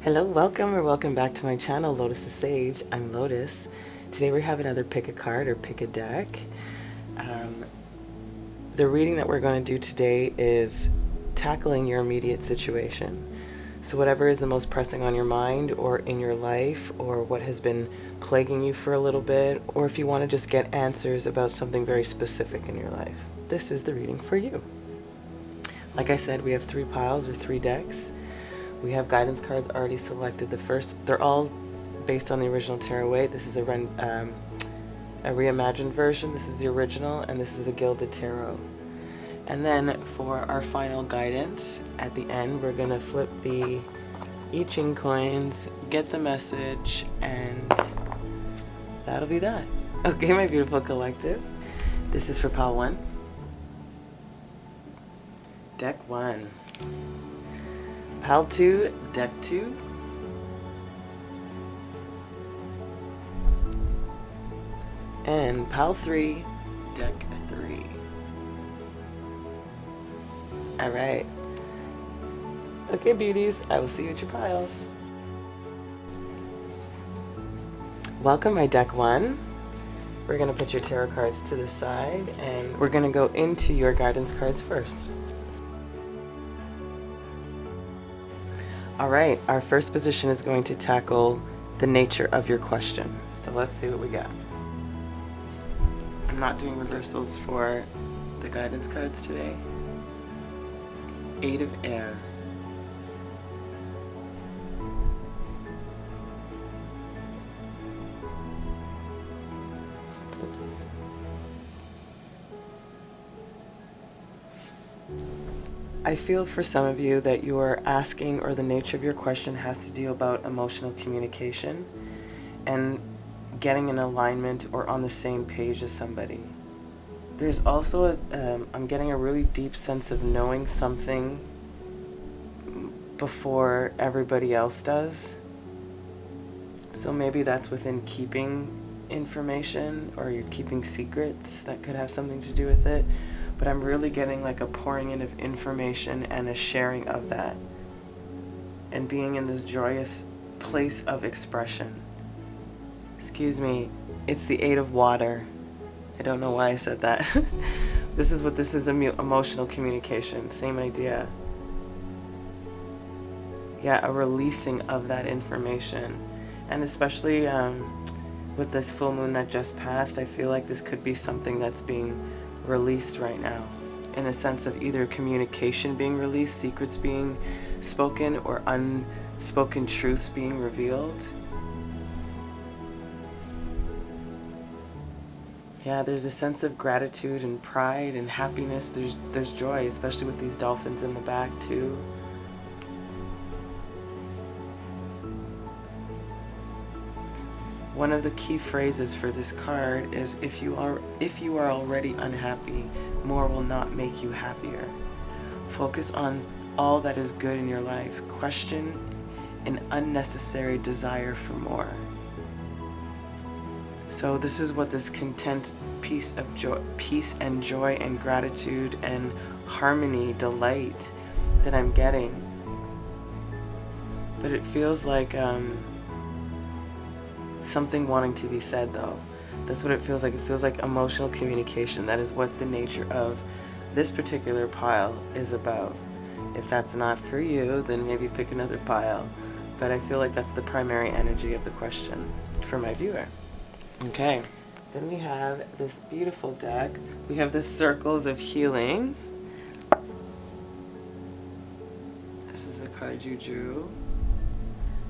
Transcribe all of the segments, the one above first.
Hello, welcome back to my channel, Lotusthesage. I'm Lotus. Today we have another pick a card or pick a deck. The reading that we're going to do today is tackling your immediate situation. So whatever is the most pressing on your mind or in your life, or what has been plaguing you for a little bit, or if you want to just get answers about something very specific in your life, this is the reading for you. Like I said, we have 3 piles or 3 decks. We have guidance cards already selected. The first, they're all based on the original 𝚘𝚖𝚖𝚎𝚑. This is a reimagined version. This is the original, and this is the Gilded Tarot. And then for our final guidance, at the end, we're going to flip the 𝚂𝚖𝚖𝚎 coins, get the message, and that'll be that. Okay, my beautiful collective. This is for pile 1. Deck 1. Pile 2, deck 2. And pile 3, deck 3. Alright. Okay, beauties, I will see you at your piles. Welcome, my deck 1. We're going to put your tarot cards to the side, and we're going to go into your guidance cards first. Alright, our first position is going to tackle the nature of your question. So let's see what we got. I'm not doing reversals for the guidance cards today. 8 of Air. Oops. I feel for some of you that you are asking, or the nature of your question has to do about emotional communication and getting in alignment or on the same page as somebody. There's also I'm getting a really deep sense of knowing something before everybody else does. So maybe that's within keeping information, or you're keeping secrets that could have something to do with it. But I'm really getting like a pouring in of information and a sharing of that, and being in this joyous place of expression. Excuse me, it's the 8 of Water. I don't know why I said that. This is emotional communication, same idea. Yeah, a releasing of that information. And especially with this full moon that just passed, I feel like this could be something that's being released right now, in a sense of either communication being released, secrets being spoken, or unspoken truths being revealed. Yeah, there's a sense of gratitude and pride and happiness. There's joy, especially with these dolphins in the back too. One of the key phrases for this card is, if you are already unhappy, more will not make you happier. Focus on all that is good in your life. Question an unnecessary desire for more. So this is what this content, peace and joy and gratitude and harmony, delight that I'm getting. But it feels like something wanting to be said, though. That's what it feels like. It feels like emotional communication. That is what the nature of this particular pile is about. If that's not for you, then maybe pick another pile. But I feel like that's the primary energy of the question for my viewer. Okay. Then we have this beautiful deck. We have the Circles of Healing. This is the card you drew.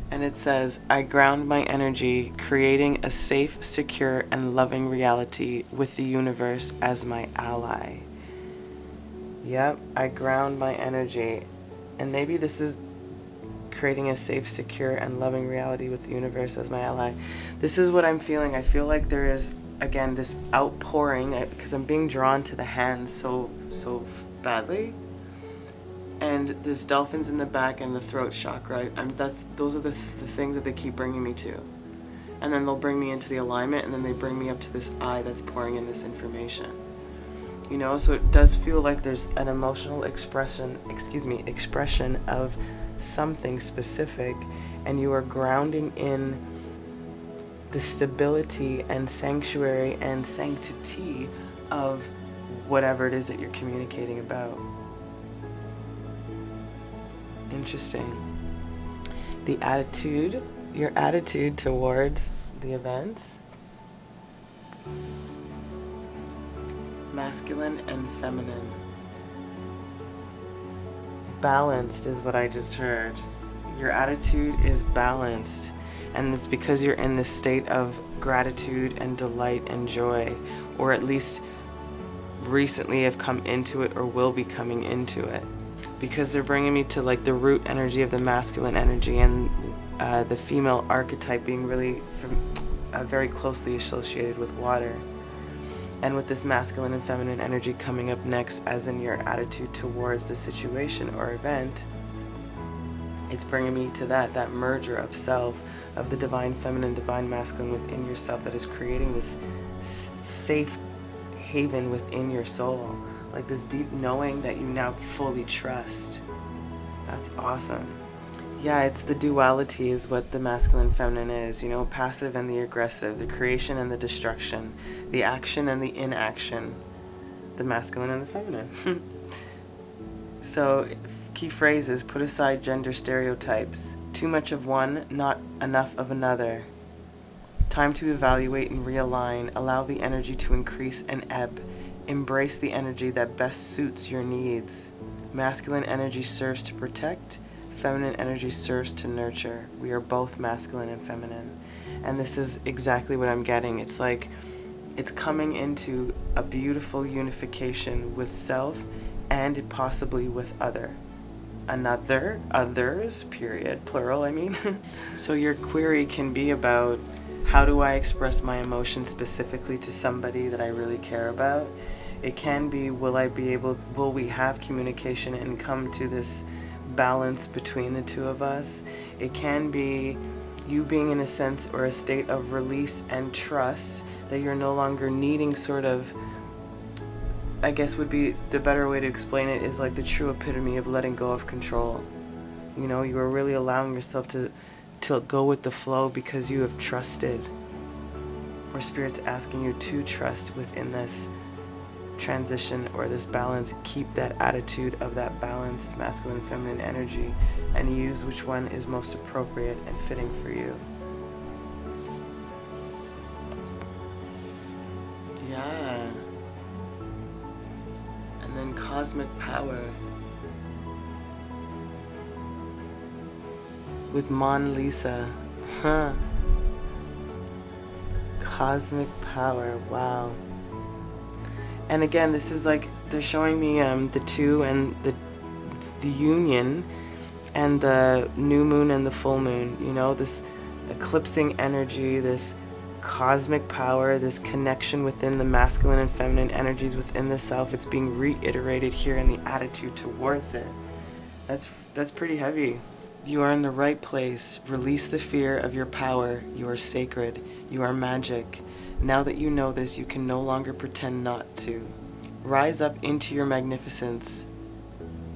And it says, I ground my energy, creating a safe, secure, and loving reality with the universe as my ally. Yep, I ground my energy. And maybe this is creating a safe, secure, and loving reality with the universe as my ally. This is what I'm feeling. I feel like there is, again, this outpouring, because I'm being drawn to the hands so badly. And this dolphins in the back and the throat chakra, those are the things that they keep bringing me to. And then they'll bring me into the alignment, and then they bring me up to this eye that's pouring in this information. You know, so it does feel like there's an emotional expression of something specific, and you are grounding in the stability and sanctuary and sanctity of whatever it is that you're communicating about. Interesting. The attitude, your attitude towards the events. Masculine and feminine. Balanced is what I just heard. Your attitude is balanced, and it's because you're in this state of gratitude and delight and joy, or at least recently have come into it or will be coming into it, because they're bringing me to like the root energy of the masculine energy, and the female archetype being really very closely associated with water. And with this masculine and feminine energy coming up next, as in your attitude towards the situation or event, it's bringing me to that merger of self, of the divine feminine, divine masculine within yourself, that is creating this safe haven within your soul, like this deep knowing that you now fully trust. That's awesome. Yeah, it's the duality is what the masculine feminine is, you know, passive and the aggressive, the creation and the destruction, the action and the inaction, the masculine and the feminine. So, key phrases: put aside gender stereotypes, too much of one, not enough of another. Time to evaluate and realign, allow the energy to increase and ebb, embrace the energy that best suits your needs. Masculine energy serves to protect, feminine energy serves to nurture. We are both masculine and feminine. And this is exactly what I'm getting. It's like it's coming into a beautiful unification with self and possibly with others, period, plural, I mean. So your query can be about, how do I express my emotions specifically to somebody that I really care about? It can be, will we have communication and come to this balance between the two of us? It can be you being in a sense or a state of release and trust, that you're no longer needing sort of, I guess would be the better way to explain it, is like the true epitome of letting go of control. You know, you are really allowing yourself to go with the flow because you have trusted, or Spirit's asking you to trust within this transition or this balance. Keep that attitude of that balanced masculine and feminine energy and use which one is most appropriate and fitting for you. Yeah. And then cosmic power with Mon Lisa. Cosmic power, wow. And again, this is like, they're showing me the two and the union and the new moon and the full moon, you know, this eclipsing energy, this cosmic power, this connection within the masculine and feminine energies within the self. It's being reiterated here in the attitude towards it. That's pretty heavy. You are in the right place. Release the fear of your power. You are sacred. You are magic. Now that you know this, you can no longer pretend not to. Rise up into your magnificence.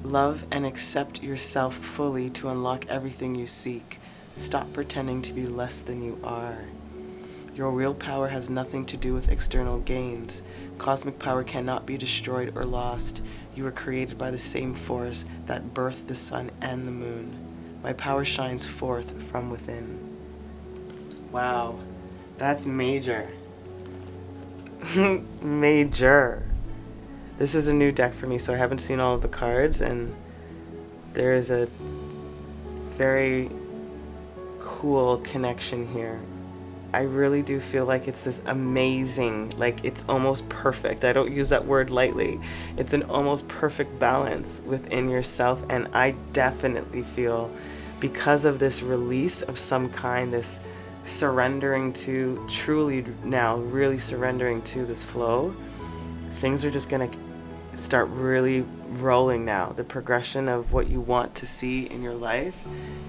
Love and accept yourself fully to unlock everything you seek. Stop pretending to be less than you are. Your real power has nothing to do with external gains. Cosmic power cannot be destroyed or lost. You were created by the same force that birthed the sun and the moon. My power shines forth from within. Wow, that's major. Major. This is a new deck for me, so I haven't seen all of the cards, and there is a very cool connection here. I really do feel like it's this amazing, like it's almost perfect. I don't use that word lightly. It's an almost perfect balance within yourself, and I definitely feel, because of this release of some kind, this surrendering to, truly now really surrendering to this flow, things are just gonna start really rolling now. The progression of what you want to see in your life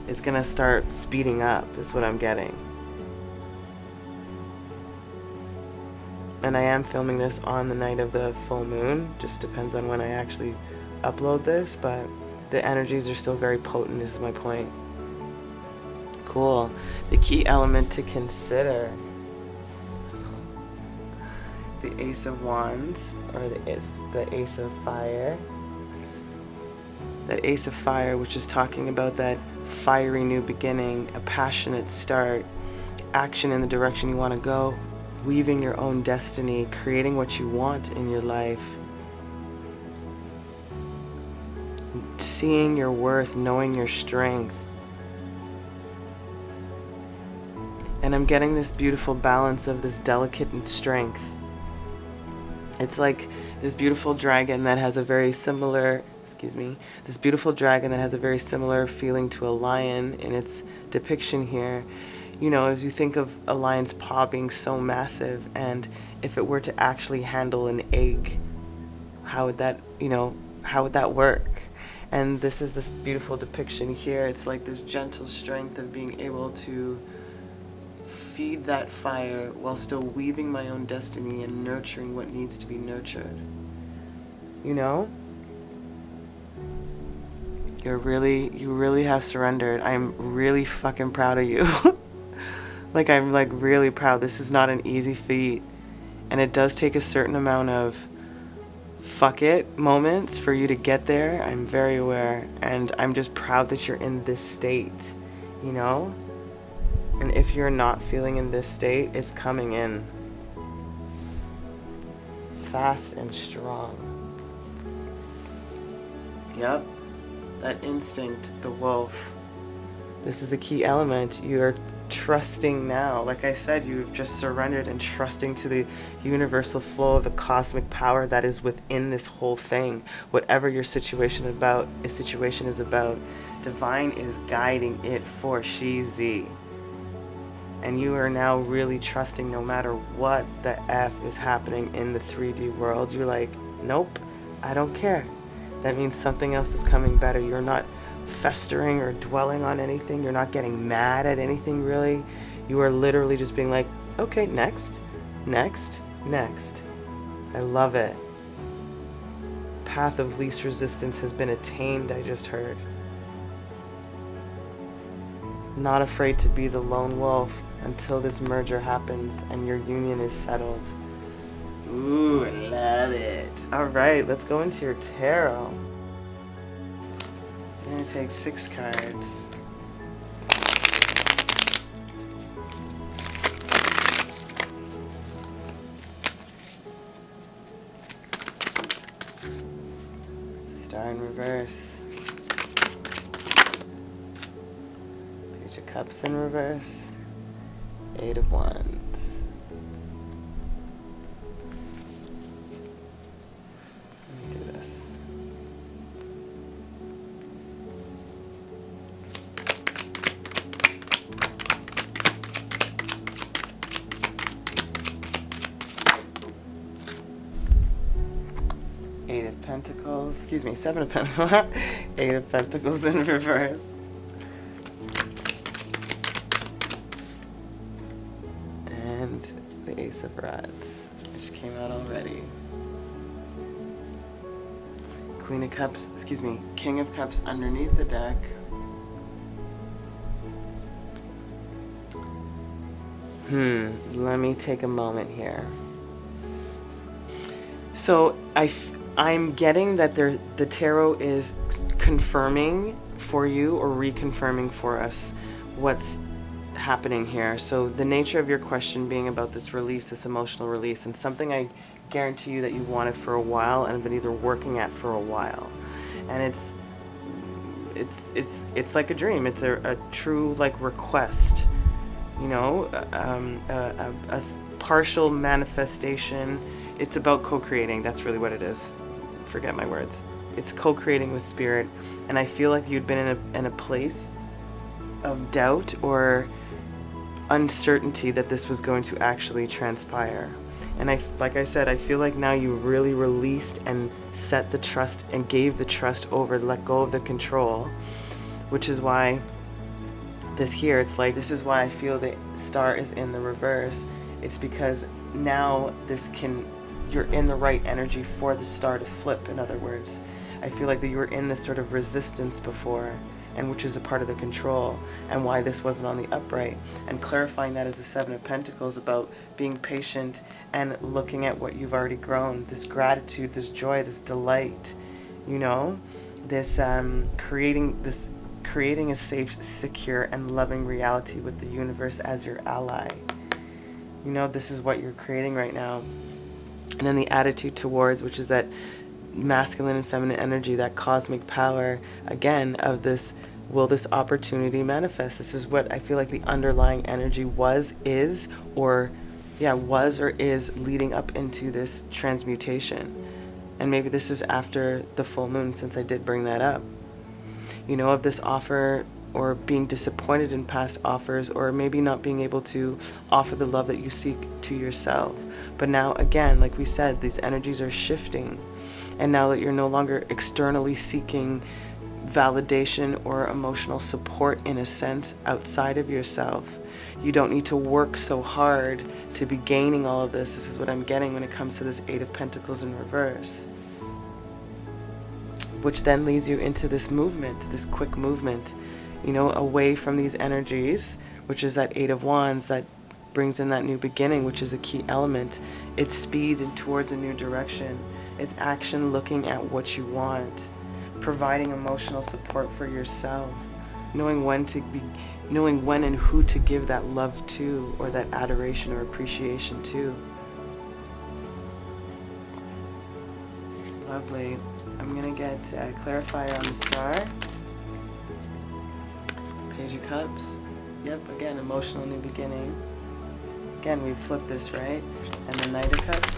is gonna start speeding up, is what I'm getting. And I am filming this on the night of the full moon. Just depends on when I actually upload this, but the energies are still very potent, this is my point. Cool. The key element to consider. The Ace of Wands, or the Ace of Fire. That Ace of Fire, which is talking about that fiery new beginning, a passionate start, action in the direction you want to go, weaving your own destiny, creating what you want in your life, seeing your worth, knowing your strength. And I'm getting this beautiful balance of this delicate strength. It's like this beautiful dragon that has a very similar, this beautiful dragon that has a very similar feeling to a lion in its depiction here. You know, as you think of a lion's paw being so massive, and if it were to actually handle an egg, how would that work? And this is this beautiful depiction here. It's like this gentle strength of being able to feed that fire while still weaving my own destiny and nurturing what needs to be nurtured. You know? You really have surrendered. I'm really fucking proud of you. I'm really proud. This is not an easy feat. And it does take a certain amount of fuck it moments for you to get there. I'm very aware. And I'm just proud that you're in this state, you know? And if you're not feeling in this state, it's coming in. Fast and strong. Yep. That instinct, the wolf. This is the key element. You're trusting now. Like I said, you've just surrendered and trusting to the universal flow of the cosmic power that is within this whole thing. Whatever your situation is about, divine is guiding it for She-Z. And you are now really trusting no matter what the F is happening in the 3D world. You're like, nope, I don't care. That means something else is coming better. You're not festering or dwelling on anything. You're not getting mad at anything, really. You are literally just being like, okay, next. I love it. Path of least resistance has been attained, I just heard. Not afraid to be the lone wolf until this merger happens and your union is settled. Ooh, I love it. All right, let's go into your tarot. I'm going to take 6 cards. Star in reverse. Page of Cups in reverse. 8 of Wands. Let me do this. Seven of Pentacles. 8 of Pentacles in reverse. And the Ace of Rods, which came out already. King of Cups underneath the deck. Let me take a moment here. So I'm getting that the tarot is confirming for you or reconfirming for us what's happening here. So the nature of your question being about this release, this emotional release, and something I guarantee you that you wanted for a while and have been either working at for a while. And it's like a dream. It's a true request, you know, a partial manifestation. It's about co-creating. That's really what it is. Forget my words. It's co-creating with spirit. And I feel like you'd been in a place of doubt or uncertainty that this was going to actually transpire. And like I said, I feel like now you really released and set the trust and gave the trust over, let go of the control, which is why this here, it's like, this is why I feel the star is in the reverse. It's because now you're in the right energy for the star to flip, in other words. I feel like that you were in this sort of resistance before, and which is a part of the control, and why this wasn't on the upright, and clarifying that as the Seven of Pentacles about being patient and looking at what you've already grown, this gratitude, this joy, this delight, you know, this creating a safe, secure, and loving reality with the universe as your ally. You know, this is what you're creating right now. And then the attitude towards, which is that masculine and feminine energy, that cosmic power, again, of this, will this opportunity manifest? This is what I feel like the underlying energy was or is leading up into this transmutation. And maybe this is after the full moon, since I did bring that up. You know, of this offer, or being disappointed in past offers, or maybe not being able to offer the love that you seek to yourself. But now, again, like we said, these energies are shifting. And now that you're no longer externally seeking validation or emotional support, in a sense, outside of yourself, you don't need to work so hard to be gaining all of this. This is what I'm getting when it comes to this Eight of Pentacles in reverse, which then leads you into this movement, this quick movement, you know, away from these energies, which is that Eight of Wands that brings in that new beginning, which is a key element. It's speed and towards a new direction. It's action, looking at what you want, providing emotional support for yourself, knowing when and who to give that love to, or that adoration or appreciation to. Lovely. I'm going to get a clarifier on the star. Page of Cups. Yep, again, emotional new beginning. Again, we flipped this, right? And the Knight of Cups.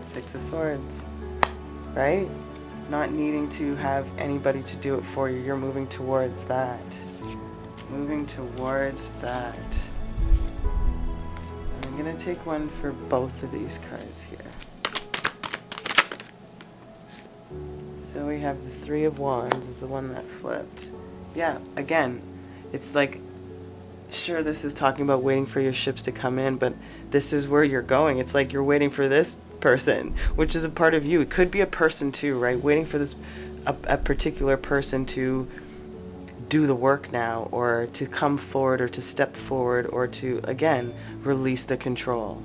Six of Swords, right? Not needing to have anybody to do it for you. You're moving towards that. Moving towards that. And I'm going to take one for both of these cards here. So we have the Three of Wands is the one that flipped. Yeah, again, it's like, sure, this is talking about waiting for your ships to come in, but this is where you're going. It's like you're waiting for this person, which is a part of you. It could be a person too, right? Waiting for this a particular person to do the work now, or to come forward, or to step forward, or to, again, release the control.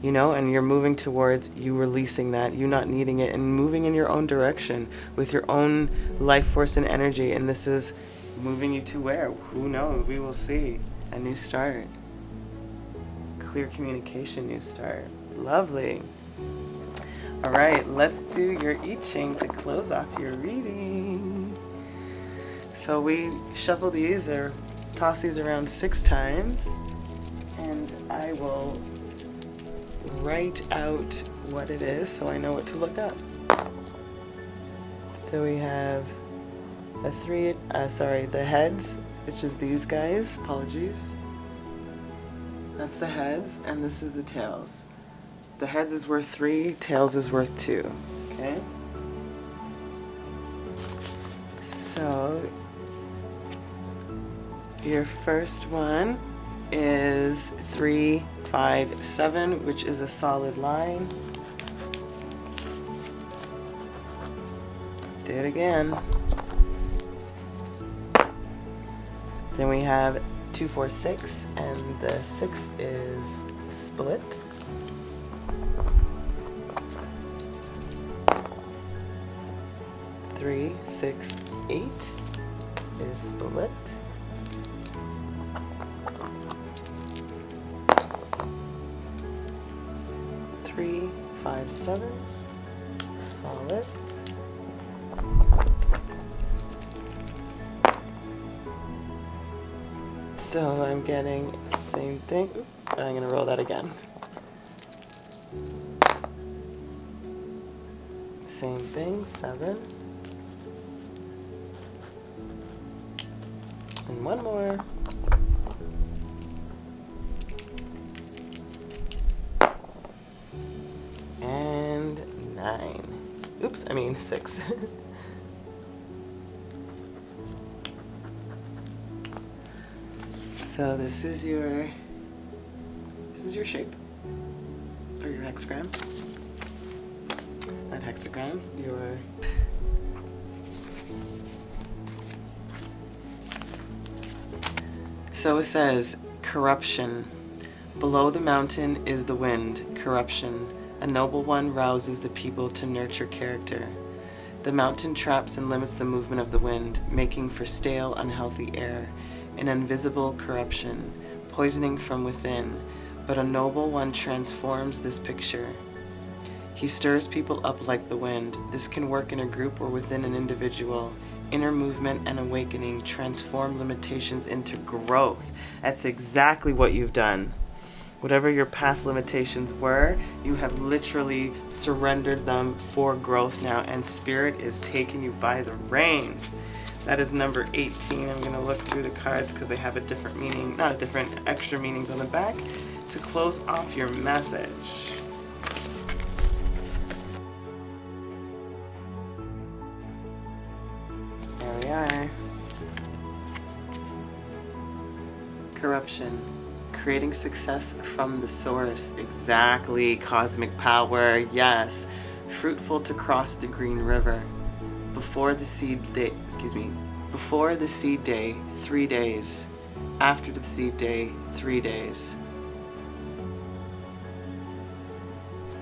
You know, and you're moving towards you releasing that, you not needing it, and moving in your own direction with your own life force and energy. And this is moving you to where? Who knows? We will see. A new start. Clear communication, new start. Lovely. All right, let's do your I Ching to close off your reading. So we shuffle these, or toss these around 6 times, and I will write out what it is so I know what to look up. So we have the heads, which is these guys, apologies. That's the heads, and this is the tails. The heads is worth 3, tails is worth 2, okay? So your first one is 3, 5, 7, which is a solid line. Let's do it again. Then we have 2, 4, 6, and the 6 is split. 3, 6, 8 is split. 3, 5, 7, solid. So I'm getting the same thing. Oop, I'm going to roll that again. Same thing, 7. And one more. And 9. Oops, I mean 6. So this is your shape. hexagram. That hexagram, your so it says corruption. Below the mountain is the wind, corruption. A noble one rouses the people to nurture character. The mountain traps and limits the movement of the wind, making for stale, unhealthy air, an invisible corruption, poisoning from within. But a noble one transforms this picture. He stirs people up like the wind. This can work in a group or within an individual. Inner movement and awakening transform limitations into growth. That's exactly what you've done. Whatever your past limitations were, you have literally surrendered them for growth now, and Spirit is taking you by the reins. That is number 18. I'm going to look through the cards because they have a different meaning, not a different, extra meanings on the back to close off your message. There we are. Corruption. Creating success from the source. Exactly. Cosmic power. Yes. Fruitful to cross the green river. Before the seed day, before the seed day, 3 days. After the seed day, 3 days.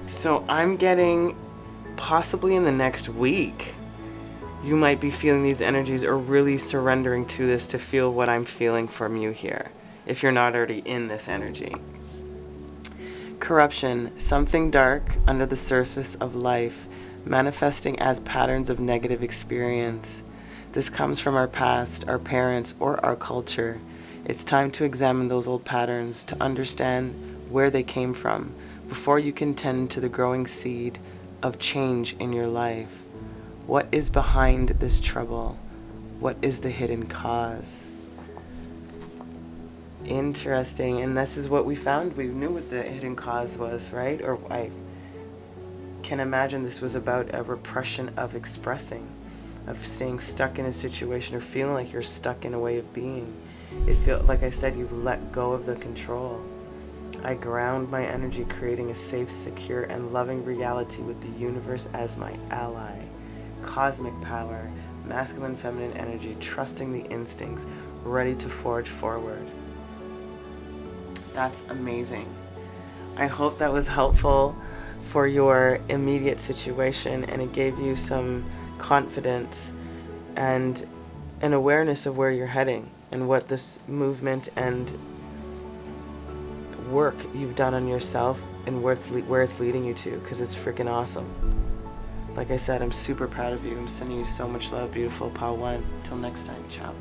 So I'm getting possibly in the next week, you might be feeling these energies or really surrendering to this to feel what I'm feeling from you here, if you're not already in this energy. Corruption, something dark under the surface of life, manifesting as patterns of negative experience. This comes from our past, our parents, or our culture. It's time to examine those old patterns to understand where they came from before you can tend to the growing seed of change in your life. What is behind this trouble? What is the hidden cause? Interesting. And this is what we found. We knew what the hidden cause was, right? Or I can imagine this was about a repression of expressing, of staying stuck in a situation or feeling like you're stuck in a way of being. It feels like I said, you've let go of the control. I ground my energy, creating a safe, secure, and loving reality with the universe as my ally. Cosmic power, masculine, feminine energy, trusting the instincts, ready to forge forward. That's amazing. I hope that was helpful for your immediate situation, and it gave you some confidence and an awareness of where you're heading and what this movement and work you've done on yourself and where it's leading you to, because it's freaking awesome. Like I said, I'm super proud of you. I'm sending you so much love, beautiful Pal 1. Till next time, ciao.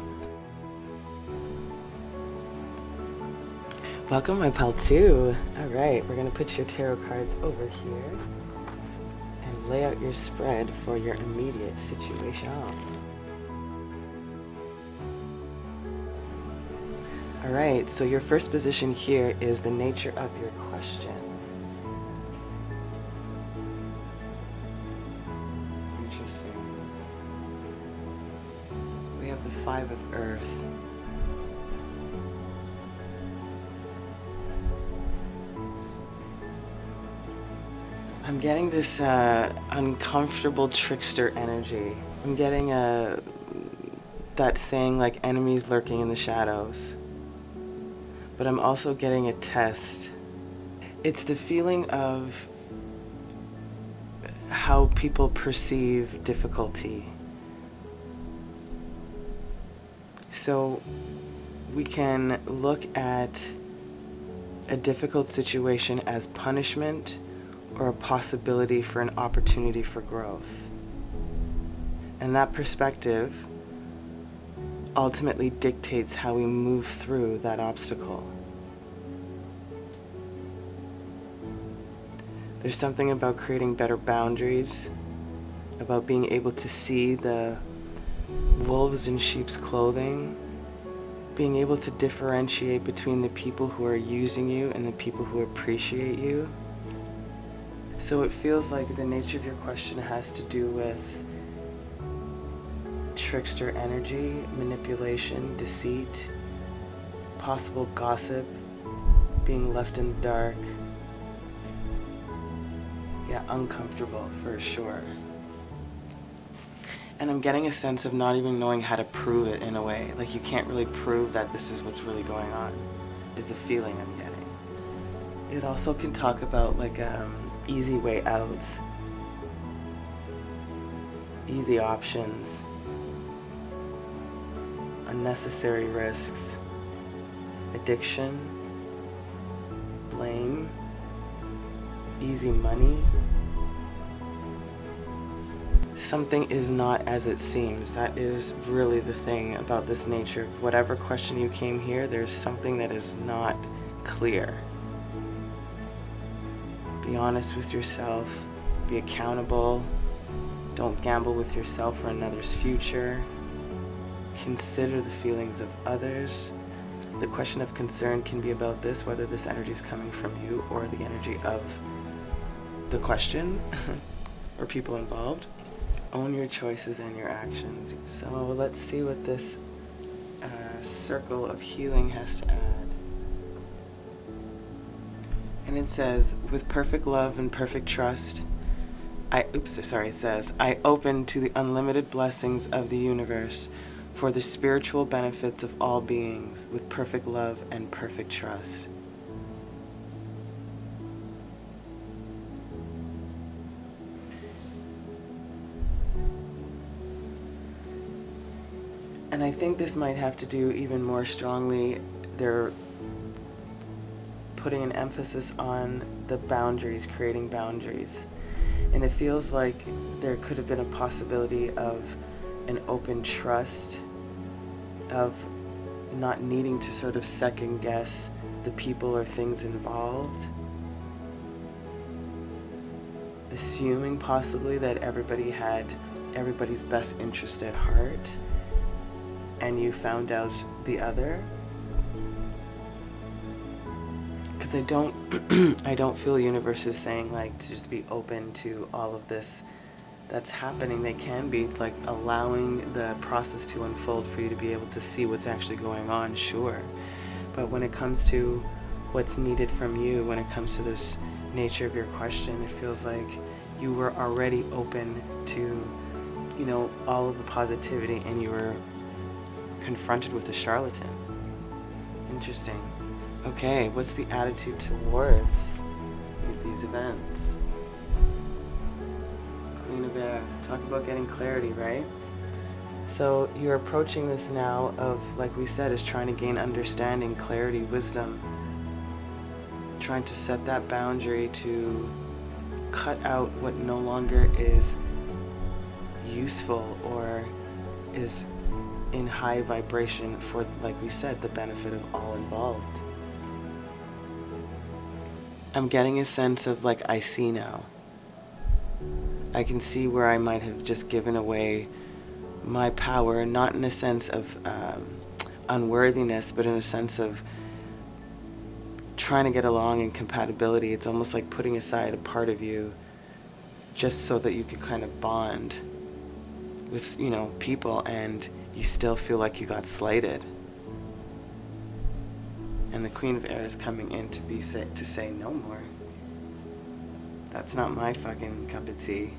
Welcome, my Pal 2. All right, we're going to put your tarot cards over here and lay out your spread for your immediate situation. All right, so your first position here is the nature of your question. Interesting. We have the 5 of Earth. I'm getting this uncomfortable trickster energy. I'm getting that saying like enemies lurking in the shadows. But I'm also getting a test. It's the feeling of how people perceive difficulty. So we can look at a difficult situation as punishment or a possibility for an opportunity for growth. And that perspective ultimately dictates how we move through that obstacle. There's something about creating better boundaries, about being able to see the wolves in sheep's clothing, being able to differentiate between the people who are using you and the people who appreciate you. So it feels like the nature of your question has to do with trickster energy, manipulation, deceit, possible gossip, being left in the dark. Yeah, uncomfortable for sure. And I'm getting a sense of not even knowing how to prove it in a way. Like you can't really prove that this is what's really going on, is the feeling I'm getting. It also can talk about like easy way outs, easy options, unnecessary risks, addiction, blame, easy money. Something is not as it seems. That is really the thing about this nature. Whatever question you came here, there's something that is not clear. Be honest with yourself. Be accountable. Don't gamble with yourself or another's future. Consider the feelings of others. The question of concern can be about this, whether this energy is coming from you or the energy of the question or people involved. Own your choices and your actions. So let's see what this circle of healing has to add. And it says, with perfect love and perfect trust, it says, I open to the unlimited blessings of the universe for the spiritual benefits of all beings with perfect love and perfect trust. And I think this might have to do even more strongly, they're putting an emphasis on the boundaries, creating boundaries. And it feels like there could have been a possibility of an open trust, of not needing to sort of second guess the people or things involved. Assuming possibly that everybody had everybody's best interest at heart, and you found out the other. Because I don't feel universe is saying like to just be open to all of this that's happening. They can be like allowing the process to unfold for you to be able to see what's actually going on, sure. But when it comes to what's needed from you, when it comes to this nature of your question, it feels like you were already open to, you know, all of the positivity, and you were confronted with a charlatan. Interesting. Okay, what's the attitude towards these events? Queen of Air. Talk about getting clarity, right? So you're approaching this now of, like we said, is trying to gain understanding, clarity, wisdom. Trying to set that boundary to cut out what no longer is useful or is in high vibration for, like we said, the benefit of all involved. I'm getting a sense of like, I see now. I can see where I might have just given away my power, not in a sense of unworthiness, but in a sense of trying to get along in compatibility. It's almost like putting aside a part of you just so that you could kind of bond with, you know, people, and you still feel like you got slighted. And the Queen of Air is coming in to say no more. That's not my fucking cup of tea.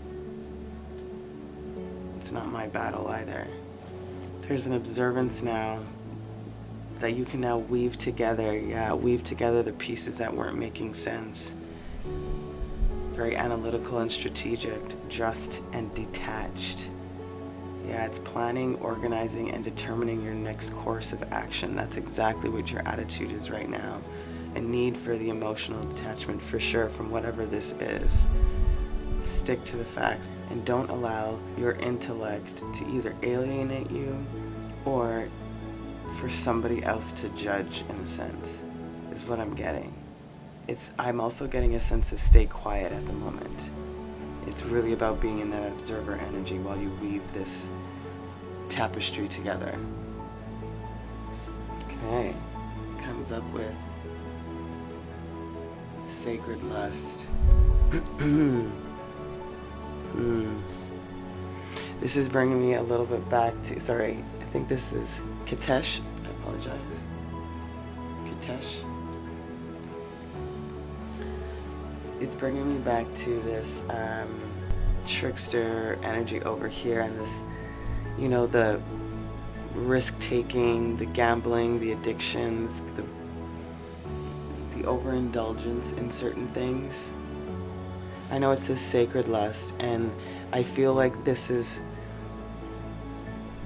It's not my battle either. There's an observance now that you can now weave together, the pieces that weren't making sense. Very analytical and strategic, just and detached. Yeah, it's planning, organizing, and determining your next course of action. That's exactly what your attitude is right now. A need for the emotional detachment, for sure, from whatever this is. Stick to the facts and don't allow your intellect to either alienate you or for somebody else to judge, in a sense, is what I'm getting. I'm also getting a sense of stay quiet at the moment. It's really about being in that observer energy while you weave this tapestry together. Okay, comes up with sacred lust. This is bringing me a little bit back to, sorry, I think this is 𝚘𝚘, I apologize. 𝚘𝚘 it's bringing me back to this trickster energy over here, and this, you know, the risk-taking, the gambling, the addictions, the overindulgence in certain things. I know it says sacred lust, and I feel like this is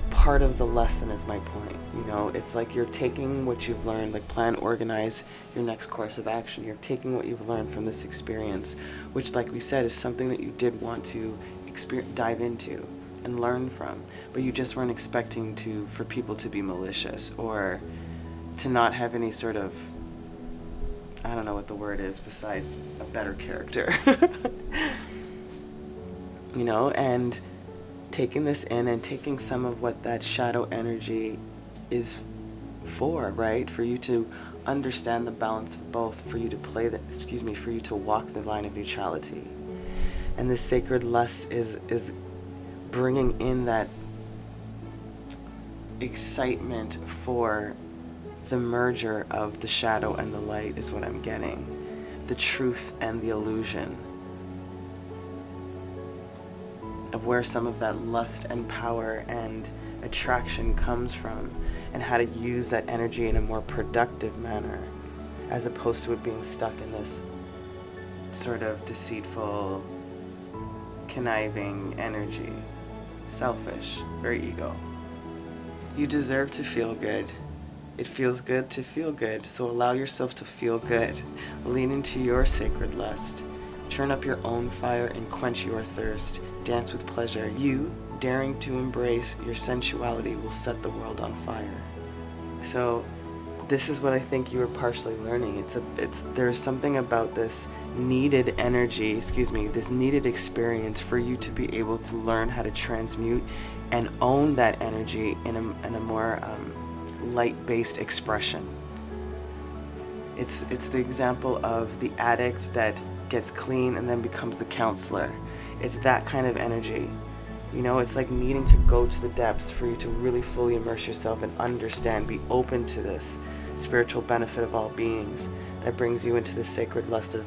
part of the lesson, is my point. You know, it's like you're taking what you've learned, like plan, organize your next course of action. You're taking what you've learned from this experience, which, like we said, is something that you did want to dive into and learn from, but you just weren't expecting for people to be malicious or to not have any sort of, I don't know what the word is besides a better character. You know, and taking this in and taking some of what that shadow energy is for, right? For you to understand the balance of both, for you to for you to walk the line of neutrality. And this sacred lust is bringing in that excitement for the merger of the shadow and the light, is what I'm getting. The truth and the illusion. Of where some of that lust and power and attraction comes from, and how to use that energy in a more productive manner, as opposed to it being stuck in this sort of deceitful, conniving energy. Selfish, very ego. You deserve to feel good. It feels good to feel good, so allow yourself to feel good. Lean into your sacred lust. Turn up your own fire and quench your thirst. Dance with pleasure. You, daring to embrace your sensuality, will set the world on fire. So this is what I think you were partially learning. There's something about this needed energy, this needed experience for you to be able to learn how to transmute and own that energy in a more light-based expression. It's the example of the addict that gets clean and then becomes the counselor. It's that kind of energy. You know, it's like needing to go to the depths for you to really fully immerse yourself and understand, be open to this spiritual benefit of all beings that brings you into the sacred lust of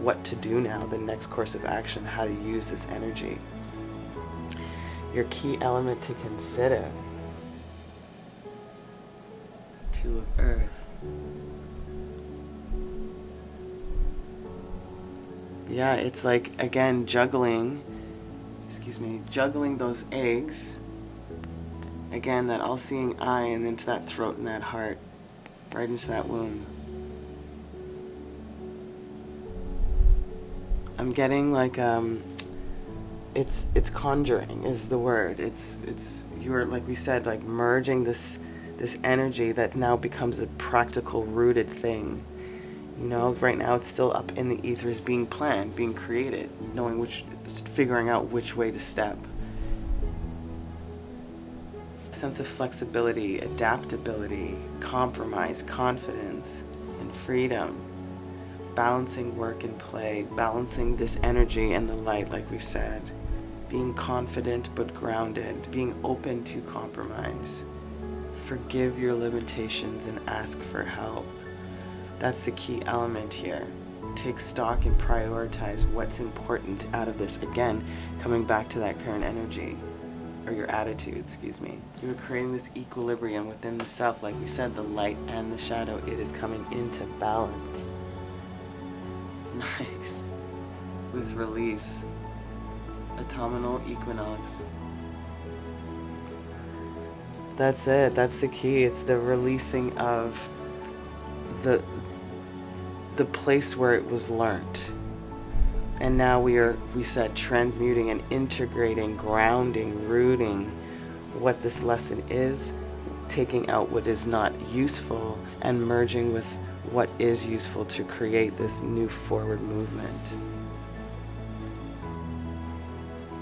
what to do now, the next course of action, how to use this energy. Your key element to consider: Two of Earth. Yeah, it's like, again, juggling those eggs. Again, that all-seeing eye, and into that throat and that heart, right into that womb. I'm getting like, it's conjuring is the word. You're, like we said, like merging this energy that now becomes a practical, rooted thing. You know, right now it's still up in the ethers, being planned, being created, figuring out which way to step. Sense of flexibility, adaptability, compromise, confidence, and freedom. Balancing work and play, balancing this energy and the light, like we said. Being confident but grounded, being open to compromise. Forgive your limitations and ask for help. That's the key element here. Take stock and prioritize what's important out of this. Again, coming back to that current energy, or your attitude, You're creating this equilibrium within the self. Like we said, the light and the shadow, it is coming into balance. Nice. With release. Autumnal equinox. That's it. That's the key. It's the releasing of the place where it was learnt. And now we said transmuting and integrating, grounding, rooting what this lesson is, taking out what is not useful and merging with what is useful to create this new forward movement.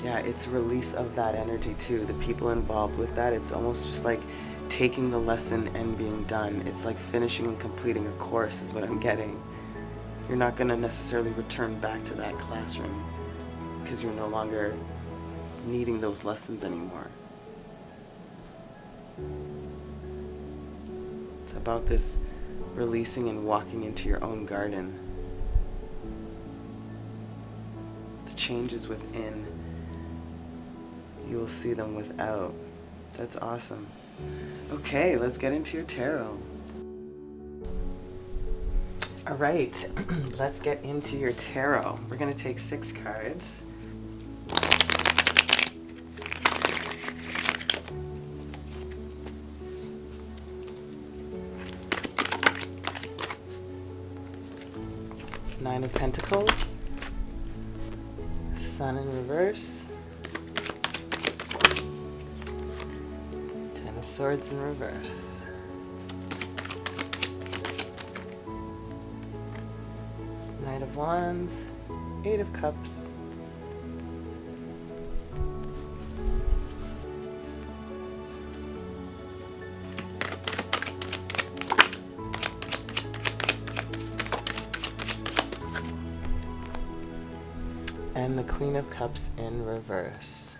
Yeah, it's release of that energy too. The people involved with that, it's almost just like taking the lesson and being done. It's like finishing and completing a course is what I'm getting. You're not going to necessarily return back to that classroom because you're no longer needing those lessons anymore. It's about this releasing and walking into your own garden. changes within, you will see them without. That's awesome. Okay, let's get into your tarot. All right, let's get into your tarot. We're going to take 6 cards. Nine of Pentacles, Sun in reverse, 10 of Swords in reverse, Knight of Wands, 8 of Cups, and the Queen of Cups in reverse.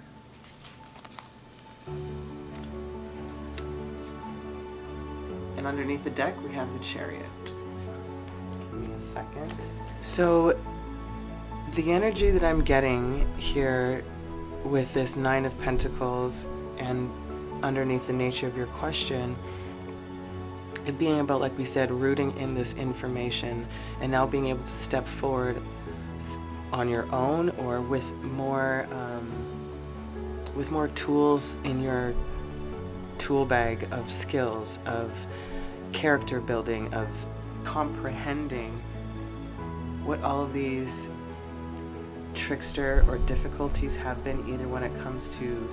And underneath the deck, we have the Chariot. Give me a second. So, the energy that I'm getting here with this 9 of Pentacles and underneath the nature of your question, it being about, like we said, rooting in this information and now being able to step forward on your own or with more tools in your tool bag of skills, of character building, of comprehending what all of these trickster or difficulties have been, either when it comes to,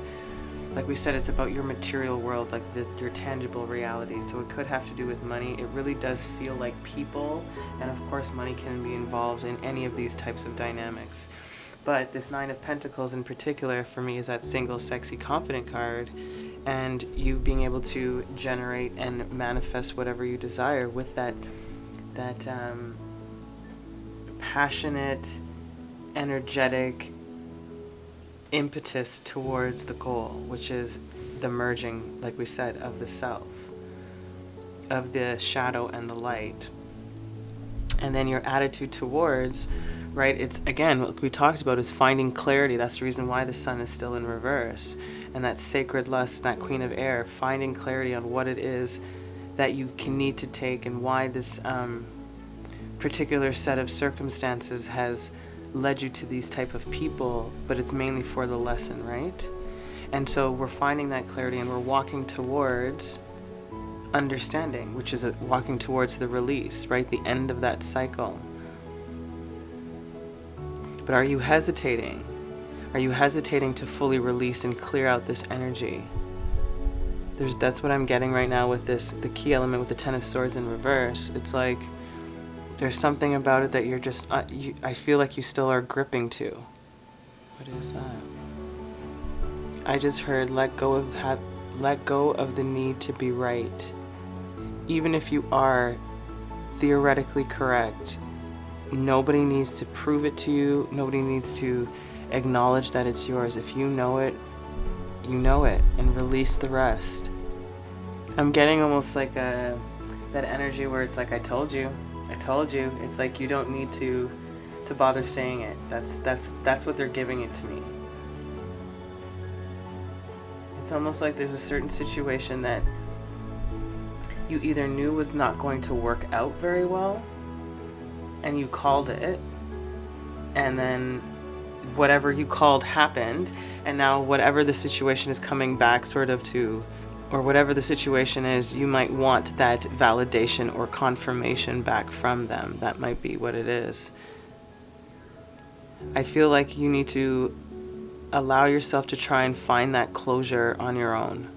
like we said, it's about your material world, like your tangible reality. So it could have to do with money. It really does feel like people, and of course money can be involved in any of these types of dynamics. But this 9 of Pentacles in particular for me is that single, sexy, confident card, and you being able to generate and manifest whatever you desire with that passionate, energetic impetus towards the goal, which is the merging, like we said, of the self, of the shadow and the light. And then your attitude towards, right, it's again what we talked about is finding clarity. That's the reason why the Sun is still in reverse. And that sacred lust, that Queen of Air, finding clarity on what it is that you can need to take and why this particular set of circumstances has led you to these type of people, but it's mainly for the lesson, right? And so we're finding that clarity and we're walking towards understanding, which is walking towards the release, right? The end of that cycle. But are you hesitating? Are you hesitating to fully release and clear out this energy? That's what I'm getting right now with this, the key element with the 10 of Swords in reverse. It's like there's something about it that you're just, I feel like you still are gripping to. What is that? I just heard let go of the need to be right. Even if you are theoretically correct, nobody needs to prove it to you. Nobody needs to acknowledge that it's yours. If you know it, you know it, and release the rest. I'm getting almost like that energy where it's like, I told you. It's like you don't need to bother saying it. That's what they're giving it to me. It's almost like there's a certain situation that you either knew was not going to work out very well, and you called it, and then whatever you called happened, and now whatever the situation is coming back sort of to, or whatever the situation is, you might want that validation or confirmation back from them. That might be what it is. I feel like you need to allow yourself to try and find that closure on your own.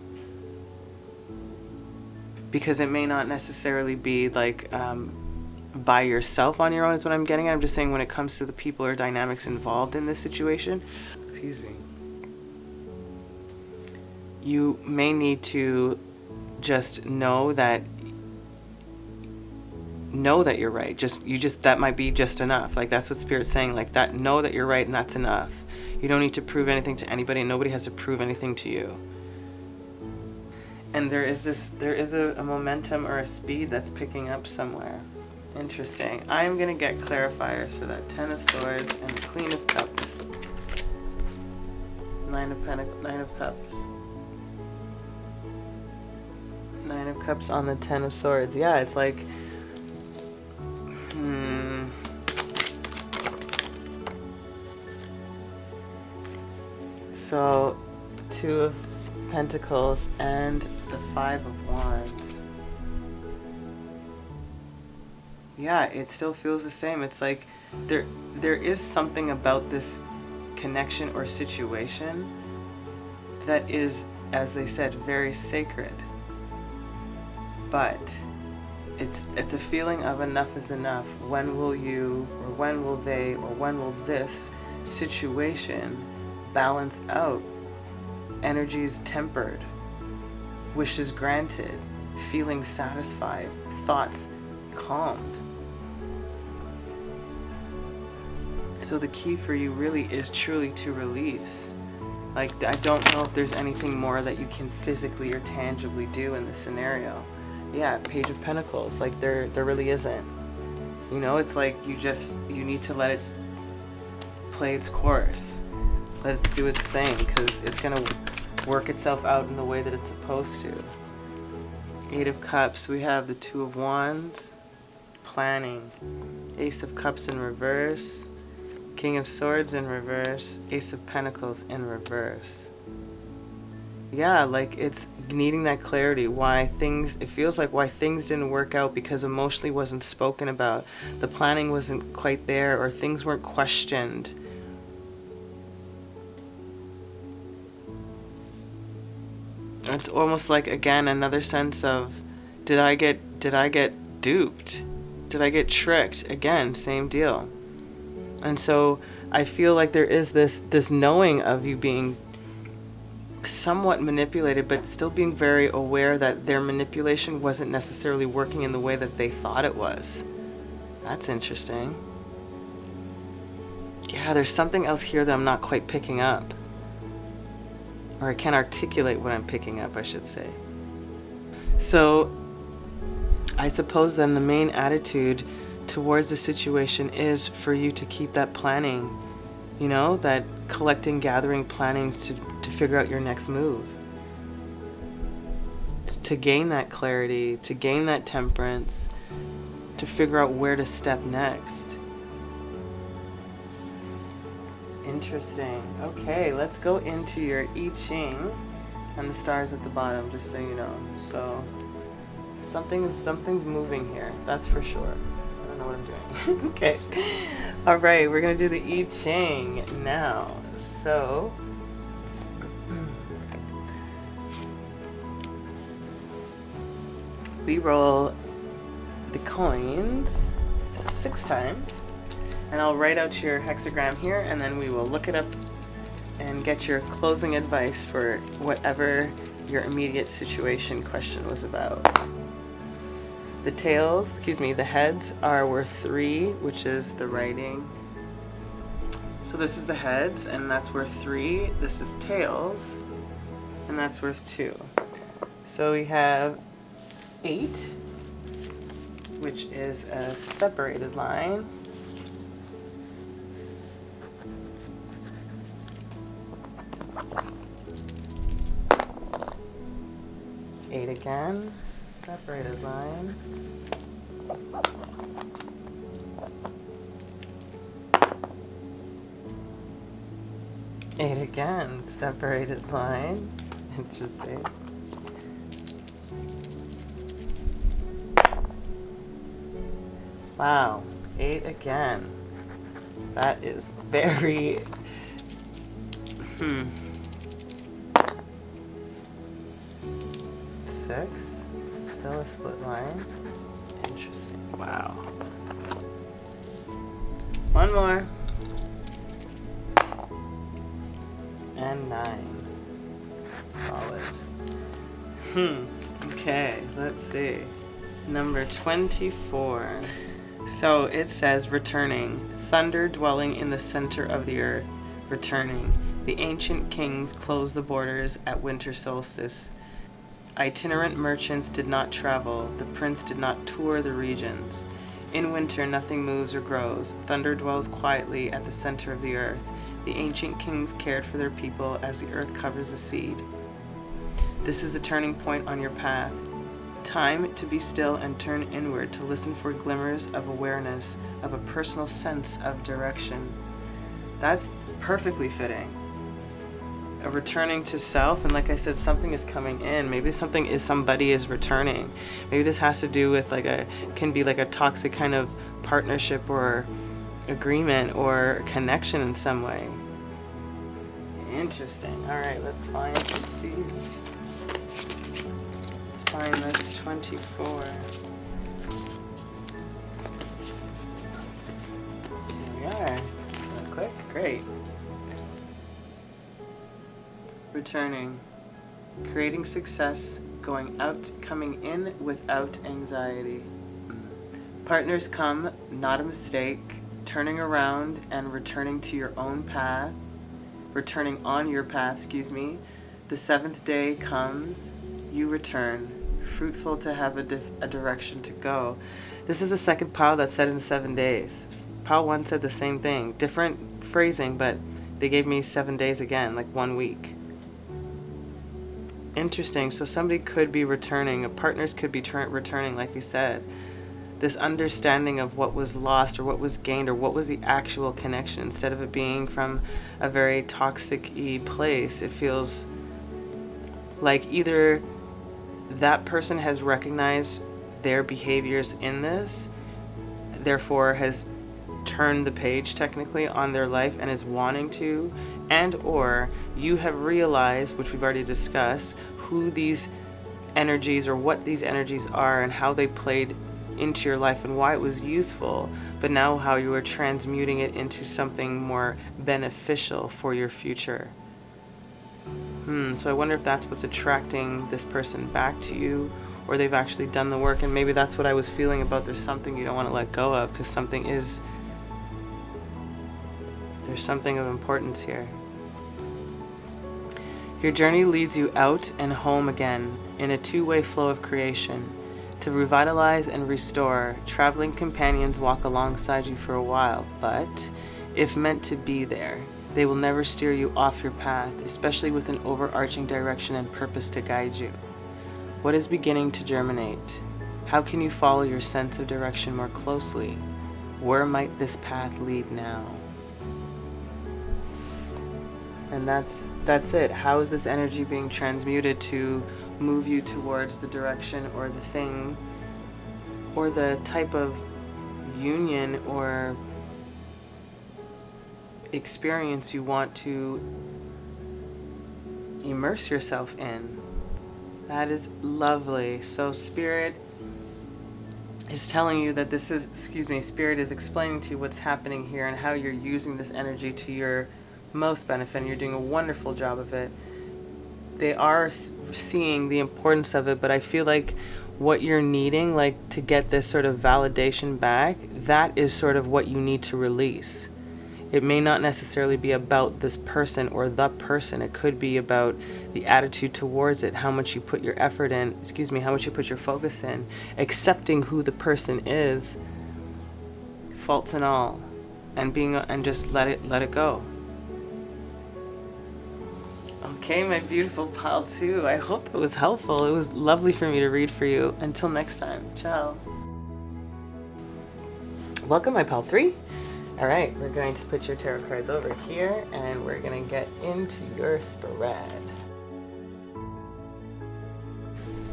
Because it may not necessarily be like by yourself on your own is what I'm getting at. I'm just saying when it comes to the people or dynamics involved in this situation, excuse me, you may need to just know that you're right. That might be just enough. Like that's what Spirit's saying, like that, know that you're right and that's enough. You don't need to prove anything to anybody and nobody has to prove anything to you. And there is a momentum or a speed that's picking up somewhere. Interesting. I'm going to get clarifiers for that 10 of Swords and the Queen of Cups. Nine of Pentacles, Nine of Cups. Nine of Cups on the Ten of Swords. Yeah, it's like, so Two of Pentacles and the Five of Wands. Yeah, it still feels the same. It's like there is something about this connection or situation that is, as they said, very sacred. But it's a feeling of enough is enough. When will you, or when will they, or when will this situation balance out? Energies tempered, wishes granted, feelings satisfied, thoughts calmed. So the key for you really is truly to release. Like, I don't know if there's anything more that you can physically or tangibly do in this scenario. Yeah, Page of Pentacles, like there really isn't. You know, it's like you need to let it play its course. Let it do its thing, because it's gonna work itself out in the way that it's supposed to. Eight of Cups, we have the Two of Wands, planning. Ace of Cups in reverse, King of Swords in reverse, Ace of Pentacles in reverse. Yeah, like it's needing that clarity. It feels like why things didn't work out because emotionally wasn't spoken about. The planning wasn't quite there, or things weren't questioned. It's almost like, again, another sense of, did I get duped? Did I get tricked? Again, same deal. And so I feel like there is this knowing of you being somewhat manipulated, but still being very aware that their manipulation wasn't necessarily working in the way that they thought it was. That's interesting. Yeah, there's something else here that I'm not quite picking up. Or I can't articulate what I'm picking up, I should say. So I suppose then the main attitude towards the situation is for you to keep that planning, you know, that collecting, gathering, planning to figure out your next move. To gain that clarity, to gain that temperance, to figure out where to step next. Interesting. Okay, let's go into your I Ching and the stars at the bottom, just so you know. So something's moving here, that's for sure. I don't know what I'm doing. Okay. All right, we're gonna do the I Ching now. So we roll the coins 6 times. And I'll write out your hexagram here, and then we will look it up and get your closing advice for whatever your immediate situation question was about. The heads are worth 3, which is the writing. So this is the heads, and that's worth 3. This is tails, and that's worth 2. So we have 8, which is a separated line. 8 again, separated line. 8 again, separated line. Interesting. Wow, 8 again. That is very... 6, still a split line. Interesting. Wow. One more. And 9. Solid. Okay, let's see. Number 24. So it says returning. Thunder dwelling in the center of the earth. Returning. The ancient kings closed the borders at winter solstice. Itinerant merchants did not travel. The prince did not tour the regions. In winter, nothing moves or grows. Thunder dwells quietly at the center of the earth. The ancient kings cared for their people as the earth covers a seed. This is a turning point on your path. Time to be still and turn inward to listen for glimmers of awareness, of a personal sense of direction. That's perfectly fitting. A returning to self, and like I said, something is coming in. Maybe somebody is returning. Maybe this has to do with can be like a toxic kind of partnership or agreement or connection in some way. Interesting. All right, let's find this 24. Here we are. Real quick. Great. Returning. Creating success. Going out, coming in without anxiety. Partners come, not a mistake. Turning around and returning to your own path. Returning on your path, The seventh day comes. You return. Fruitful to have a direction to go. This is the second pile that said in 7 days. Pile 1 said the same thing. Different phrasing, but they gave me 7 days again, like 1 week. Interesting. So somebody could be returning. Partners could be returning, like you said. This understanding of what was lost or what was gained or what was the actual connection. Instead of it being from a very toxic-y place, it feels like either that person has recognized their behaviors in this, therefore has turned the page technically on their life and is wanting to, and or you have realized, which we've already discussed, who these energies or what these energies are and how they played into your life and why it was useful, but now how you are transmuting it into something more beneficial for your future. So I wonder if that's what's attracting this person back to you, or they've actually done the work, and maybe that's what I was feeling about there's something you don't want to let go of, because there's something of importance here. Your journey leads you out and home again in a two-way flow of creation. To revitalize and restore, traveling companions walk alongside you for a while, but if meant to be there, they will never steer you off your path, especially with an overarching direction and purpose to guide you. What is beginning to germinate? How can you follow your sense of direction more closely? Where might this path lead now? And that's it. How is this energy being transmuted to move you towards the direction or the thing or the type of union or experience you want to immerse yourself in? That is lovely. So Spirit is telling you that Spirit is explaining to you what's happening here and how you're using this energy to your most benefit, and you're doing a wonderful job of it. They are seeing the importance of it, but I feel like what you're needing, like to get this sort of validation back, that is sort of what you need to release. It may not necessarily be about this person or the person. It could be about the attitude towards it, how much you put your effort in, how much you put your focus in, accepting who the person is, faults and all, and just let it go. Okay, my beautiful pile 2. I hope that was helpful. It was lovely for me to read for you. Until next time, ciao. Welcome, my pile 3. All right, we're going to put your tarot cards over here, and we're going to get into your spread.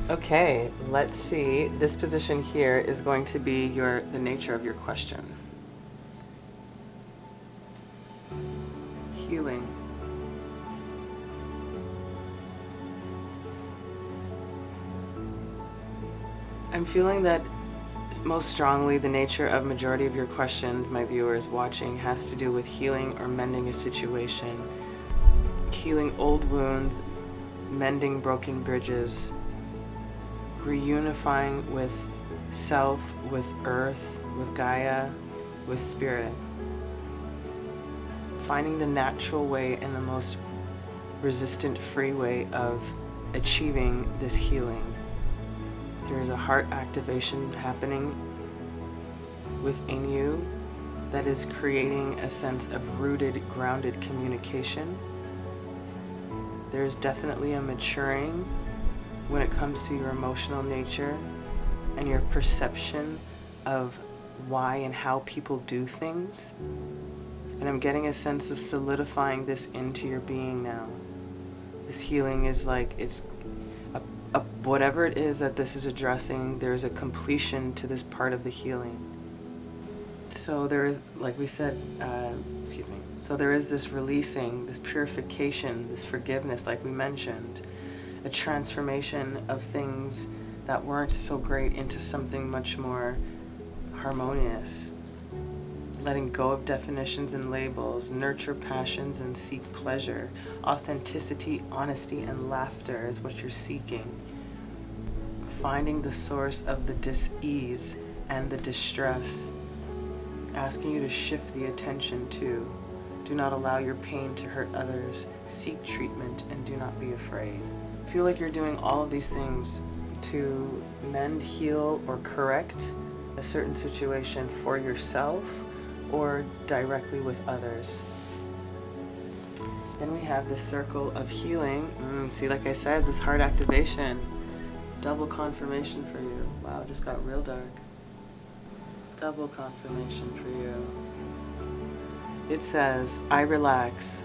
Okay, let's see. This position here is going to be the nature of your question. Healing. I'm feeling that most strongly the nature of majority of your questions, my viewers watching, has to do with healing or mending a situation, healing old wounds, mending broken bridges, reunifying with self, with earth, with Gaia, with spirit, finding the natural way and the most resistant-free way of achieving this healing. There is a heart activation happening within you that is creating a sense of rooted, grounded communication. There's definitely a maturing when it comes to your emotional nature and your perception of why and how people do things. And I'm getting a sense of solidifying this into your being now. This healing is like, it's whatever it is that this is addressing, there's a completion to this part of the healing. So there is, like we said, so there is this releasing, this purification, this forgiveness, like we mentioned, a transformation of things that weren't so great into something much more harmonious. Letting go of definitions and labels, nurture passions and seek pleasure. Authenticity, honesty, and laughter is what you're seeking. Finding the source of the dis-ease and the distress. Asking you to shift the attention to. Do not allow your pain to hurt others. Seek treatment and do not be afraid. Feel like you're doing all of these things to mend, heal, or correct a certain situation for yourself or directly with others. Then we have this circle of healing. See, like I said, this heart activation. Double confirmation for you. Wow, it just got real dark. Double confirmation for you. It says, I relax.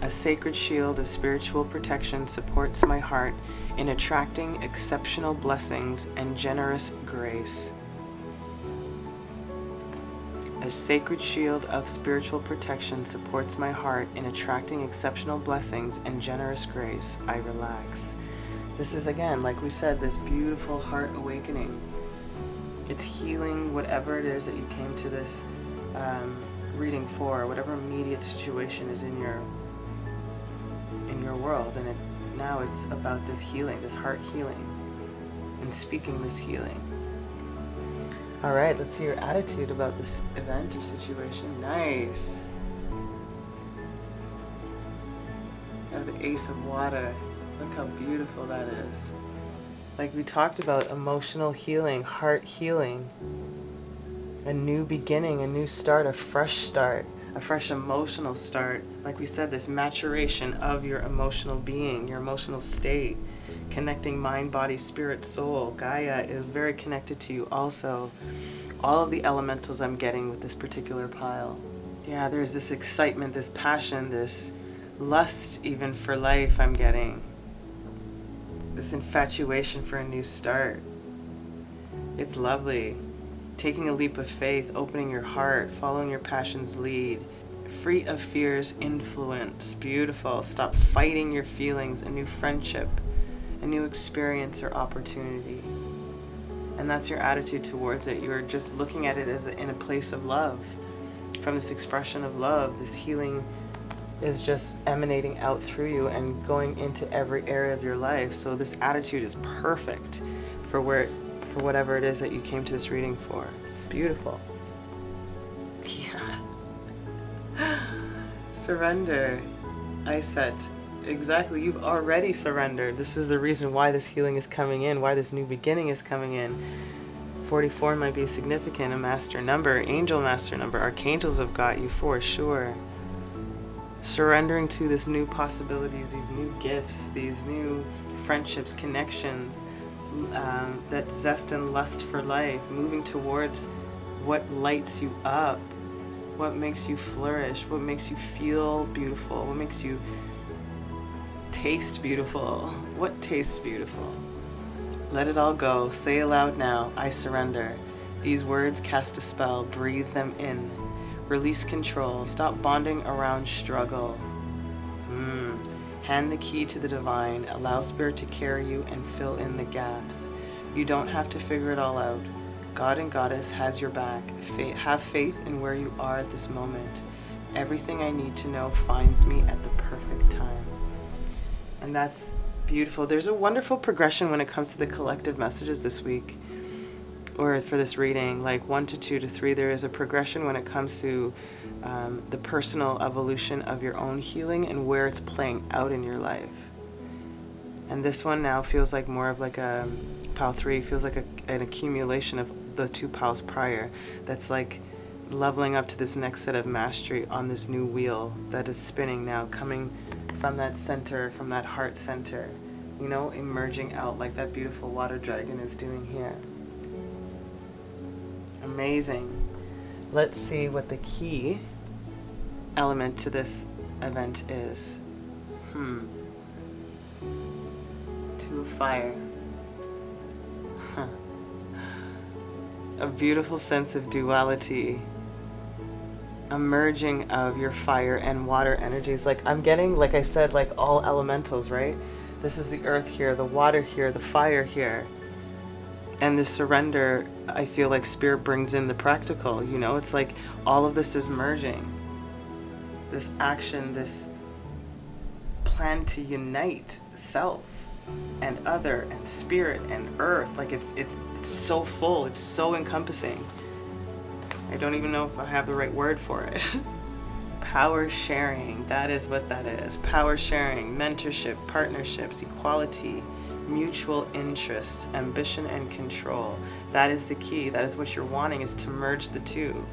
A sacred shield of spiritual protection supports my heart in attracting exceptional blessings and generous grace. A sacred shield of spiritual protection supports my heart in attracting exceptional blessings and generous grace. I relax. This is, again, like we said, this beautiful heart awakening. It's healing whatever it is that you came to this reading for, whatever immediate situation is in your world. And now it's about this healing, this heart healing, and speaking this healing. All right, let's see your attitude about this event or situation. Nice. You have the Ace of Water. Look how beautiful that is. Like we talked about, emotional healing, heart healing, a new beginning, a new start, a fresh emotional start. Like we said, this maturation of your emotional being, your emotional state, connecting mind, body, spirit, soul. Gaia is very connected to you also. All of the elementals I'm getting with this particular pile. Yeah, there's this excitement, this passion, this lust even for life I'm getting. This infatuation for a new start. It's lovely. Taking a leap of faith, opening your heart, following your passion's lead. Free of fear's influence. Beautiful. Stop fighting your feelings. A new friendship, a new experience or opportunity. And that's your attitude towards it. You're just looking at it as in a place of love. From this expression of love, this healing is just emanating out through you and going into every area of your life. So this attitude is perfect for whatever it is that you came to this reading for. Beautiful. Yeah. Surrender. I said, exactly, you've already surrendered. This is the reason why this healing is coming in, why this new beginning is coming in. 44 might be significant, a master number, angel master number. Archangels have got you for sure. Surrendering to this new possibilities, these new gifts, these new friendships, connections, that zest and lust for life, moving towards what lights you up, what makes you flourish, what makes you feel beautiful, what makes you taste beautiful, what tastes beautiful. Let it all go. Say aloud now, I surrender. These words cast a spell, breathe them in. Release control. Stop bonding around struggle. Hand the key to the divine. Allow spirit to carry you and fill in the gaps. You don't have to figure it all out. God and Goddess has your back. Have faith in where you are at this moment. Everything I need to know finds me at the perfect time. And that's beautiful. There's a wonderful progression when it comes to the collective messages this week. Or for this reading, like 1 to 2 to 3, there is a progression when it comes to the personal evolution of your own healing and where it's playing out in your life. And this one now feels like more of like a pile 3, feels like an accumulation of the 2 piles prior. That's like leveling up to this next set of mastery on this new wheel that is spinning now, coming from that center, from that heart center, you know, emerging out like that beautiful water dragon is doing here. Amazing. Let's see what the key element to this event is. Two of fire. A beautiful sense of duality, a merging of your fire and water energies. Like I'm getting, like I said, like all elementals, right? This is the earth here, the water here, the fire here. And the surrender, I feel like Spirit brings in the practical, you know? It's like all of this is merging. This action, this plan to unite self and other and spirit and earth. Like it's so full, it's so encompassing. I don't even know if I have the right word for it. Power sharing, that is what that is. Power sharing, mentorship, partnerships, equality, mutual interests, ambition and control. That is the key. That is what you're wanting, is to merge the two.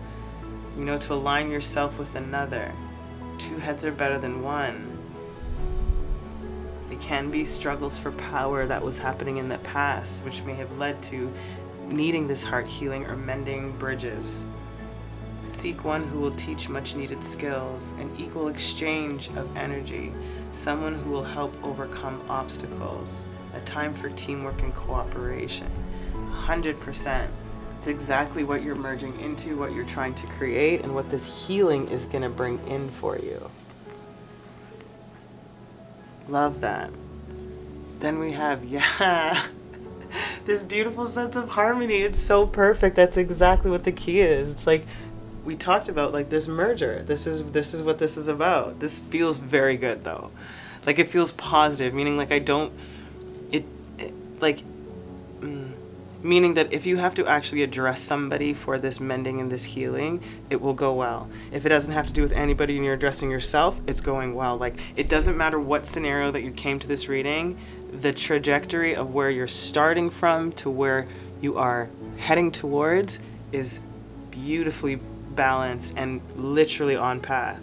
You know, to align yourself with another. Two heads are better than one. It can be struggles for power that was happening in the past, which may have led to needing this heart healing or mending bridges. Seek one who will teach much needed skills, an equal exchange of energy, someone who will help overcome obstacles, a time for teamwork and cooperation. 100%. It's exactly what you're merging into, what you're trying to create, and what this healing is going to bring in for you. Love that. Then we have, this beautiful sense of harmony. It's so perfect. That's exactly what the key is. It's like we talked about, like this merger. This is what this is about. This feels very good though. Like it feels positive, meaning like meaning that if you have to actually address somebody for this mending and this healing, it will go well. If it doesn't have to do with anybody and you're addressing yourself, it's going well. Like it doesn't matter what scenario that you came to this reading, the trajectory of where you're starting from to where you are heading towards is beautifully balanced and literally on path.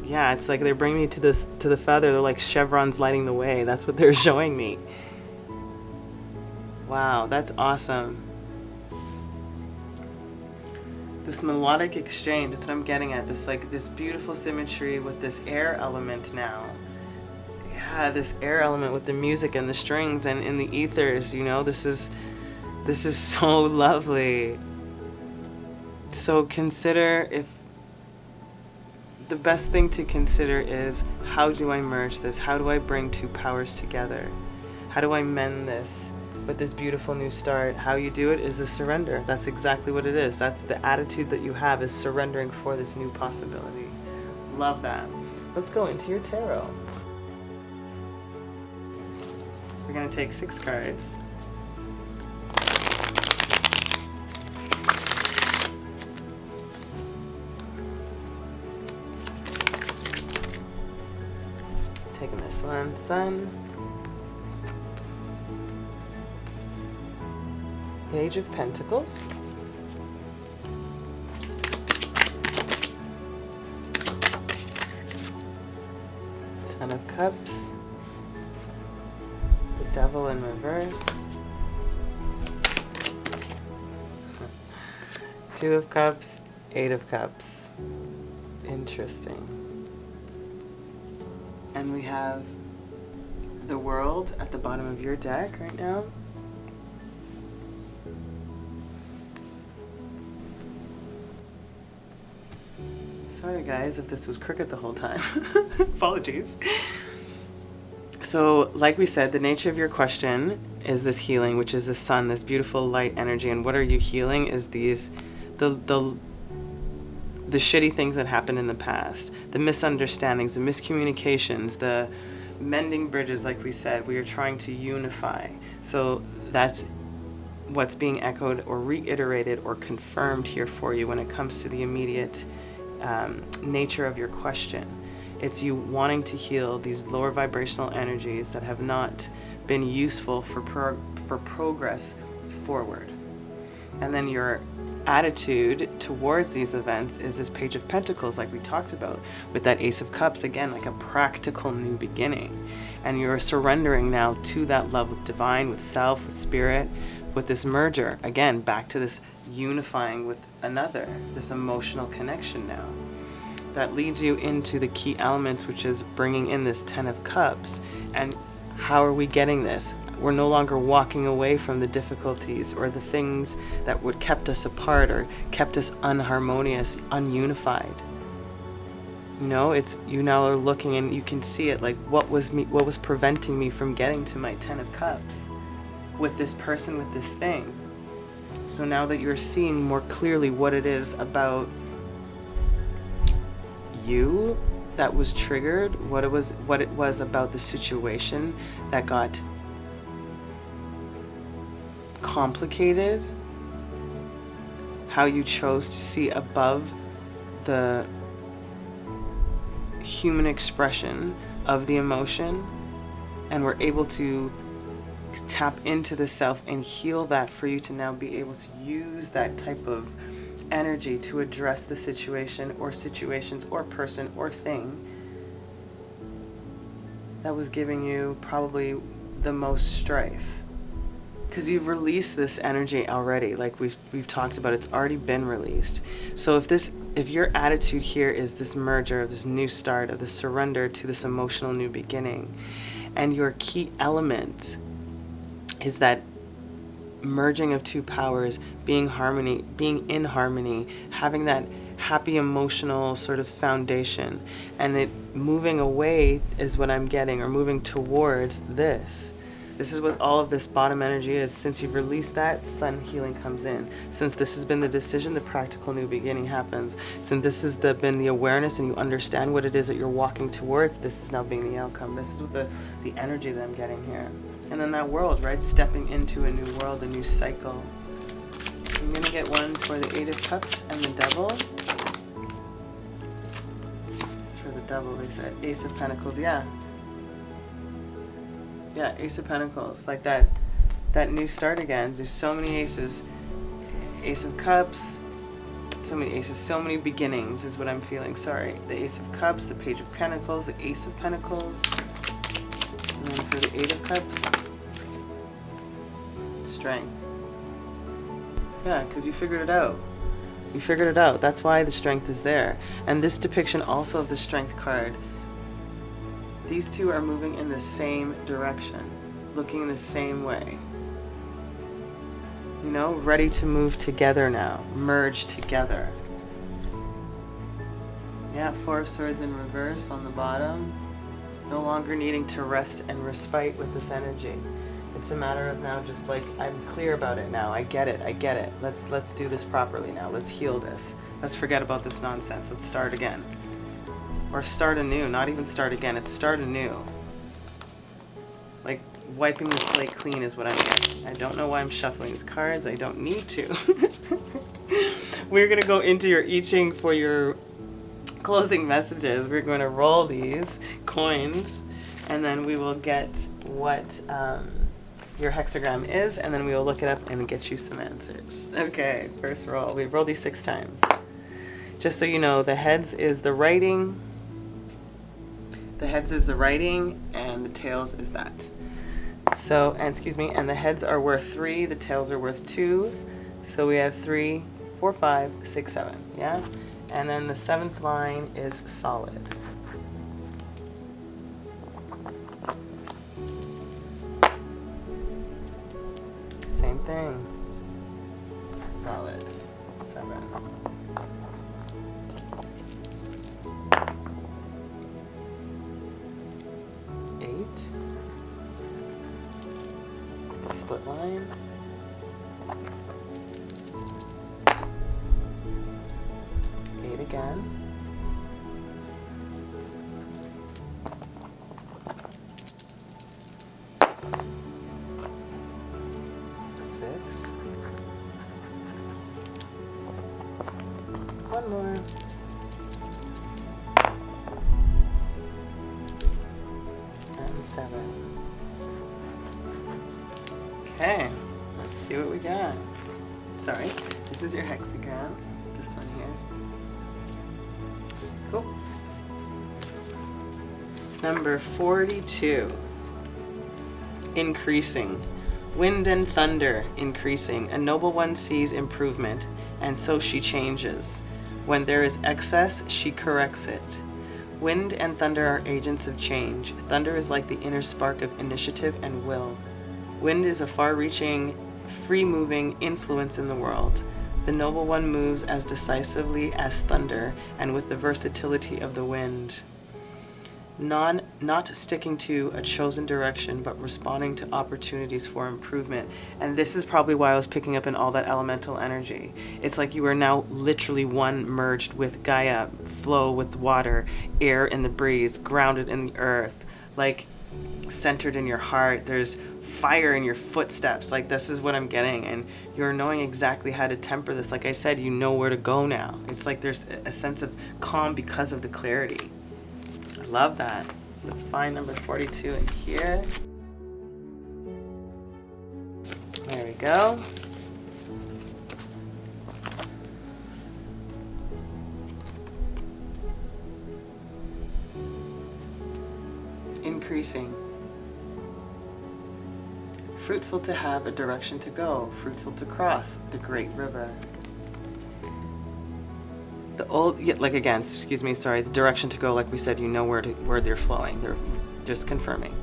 Yeah, it's like they're bringing me to the feather. They're like chevrons lighting the way. That's what they're showing me. Wow, that's awesome. This melodic exchange, that's what I'm getting at. This beautiful symmetry with this air element now. Yeah, this air element with the music and the strings and in the ethers, you know, this is so lovely. So consider, if the best thing to consider is, how do I merge this? How do I bring two powers together? How do I mend this with this beautiful new start? How you do it is a surrender. That's exactly what it is. That's the attitude that you have, is surrendering for this new possibility. Love that. Let's go into your tarot. We're going to take 6 cards. Taking this one, Sun. Page of Pentacles. Ten of Cups. The Devil in reverse. 2 of Cups, 8 of Cups. Interesting. And we have the World at the bottom of your deck right now. Sorry guys if this was crooked the whole time. Apologies. So like we said, the nature of your question is this healing, which is the sun, this beautiful light energy. And what are you healing is these, the shitty things that happened in the past, the misunderstandings, the miscommunications, the mending bridges. Like we said, we are trying to unify. So that's what's being echoed or reiterated or confirmed here for you when it comes to the immediate nature of your question. It's you wanting to heal these lower vibrational energies that have not been useful for progress forward. And then you're attitude towards these events is this Page of Pentacles, like we talked about, with that Ace of Cups, again, like a practical new beginning. And you're surrendering now to that love with divine, with self, with spirit, with this merger. Again, back to this unifying with another, this emotional connection now. That leads you into the key elements, which is bringing in this Ten of Cups. And how are we getting this? We're no longer walking away from the difficulties or the things that would kept us apart or kept us unharmonious, ununified. You know, it's, you now are looking and you can see it, like what was preventing me from getting to my Ten of Cups with this person, with this thing. So now that you're seeing more clearly what it is about you that was triggered, what it was about the situation that got complicated, how you chose to see above the human expression of the emotion, and were able to tap into the self and heal that for you to now be able to use that type of energy to address the situation or situations or person or thing that was giving you probably the most strife. Because you've released this energy already, like we've talked about, it's already been released. So if your attitude here is this merger, of this new start, of this surrender to this emotional new beginning, and your key element is that merging of two powers, being in harmony, having that happy emotional sort of foundation, and it moving away is what I'm getting, or moving towards this. This is what all of this bottom energy is. Since you've released that, sun healing comes in. Since this has been the decision, the practical new beginning happens. Since this has been the awareness and you understand what it is that you're walking towards, this is now being the outcome. This is what the energy that I'm getting here. And then that world, right? Stepping into a new world, a new cycle. I'm going to get one for the Eight of Cups and the Devil. It's for the Devil, they said. Ace of Pentacles, yeah. Yeah, Ace of Pentacles, like that new start again. There's so many aces. Ace of Cups, so many aces, so many beginnings is what I'm feeling. Sorry. The Ace of Cups, the Page of Pentacles, the Ace of Pentacles. And then for the Eight of Cups, strength. Yeah, because you figured it out. You figured it out. That's why the strength is there. And this depiction also of the Strength card, these two are moving in the same direction, looking in the same way. You know, ready to move together now, merge together. Yeah, Four of Swords in reverse on the bottom. No longer needing to rest and respite with this energy. It's a matter of now just like, I'm clear about it now. I get it. Let's do this properly now. Let's heal this. Let's forget about this nonsense. Let's start again. Or start anew, not even start again, it's start anew. Like wiping the slate clean is what I'm getting. I don't know why I'm shuffling these cards, I don't need to. We're gonna go into your I Ching for your closing messages. We're going to roll these coins, and then we will get what your hexagram is, and then we will look it up and get you some answers. Okay, first roll. We've rolled these 6 times. Just so you know, the heads is the writing. The heads is the writing, and the tails is that. So, and excuse me, and the heads are worth 3, the tails are worth 2. So we have 3, 4, 5, 6, 7, yeah? And then the 7th line is solid. Same thing. Solid. 7. Split line. 8 again. 6. One more. And 7. Okay, let's see what we got. Sorry, this is your hexagram. This one here. Cool. Number 42. Increasing. Wind and thunder increasing. A noble one sees improvement, and so she changes. When there is excess, she corrects it. Wind and thunder are agents of change. Thunder is like the inner spark of initiative and will. Wind is a far-reaching, free-moving influence in the world. The noble one moves as decisively as thunder and with the versatility of the wind. Not sticking to a chosen direction, but responding to opportunities for improvement. And this is probably why I was picking up in all that elemental energy. It's like you are now literally one merged with Gaia, flow with water, air in the breeze, grounded in the earth, like centered in your heart. There's fire in your footsteps. Like, this is what I'm getting. And you're knowing exactly how to temper this. Like I said, you know where to go now. It's like there's a sense of calm because of the clarity. Love that. Let's find number 42 in here. There we go. Increasing. Fruitful to have a direction to go, fruitful to cross the great river. The old, like again, excuse me, sorry, the direction to go, like we said, you know where they're flowing. They're just confirming.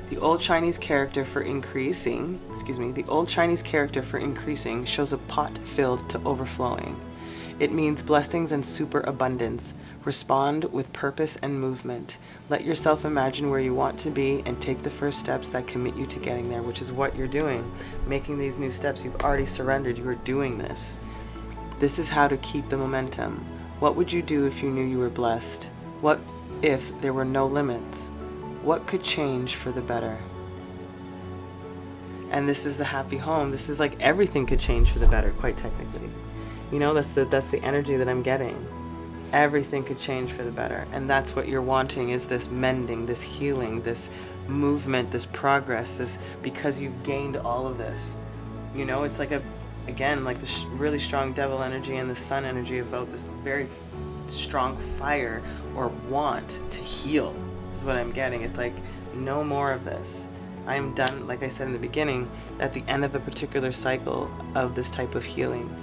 The old Chinese character for increasing, the old Chinese character for increasing shows a pot filled to overflowing. It means blessings and superabundance. Respond with purpose and movement. Let yourself imagine where you want to be and take the first steps that commit you to getting there, which is what you're doing. Making these new steps, you've already surrendered, you are doing this. This is how to keep the momentum. What would you do if you knew you were blessed? What if there were no limits? What could change for the better? And this is the happy home. This is like everything could change for the better, quite technically. You know, that's the energy that I'm getting. Everything could change for the better. And that's what you're wanting, is this mending, this healing, this movement, this progress, this, because you've gained all of this. You know, it's like again, like the really strong devil energy and the sun energy about this very strong fire or want to heal is what I'm getting. It's like, no more of this. I am done, like I said in the beginning, at the end of a particular cycle of this type of healing.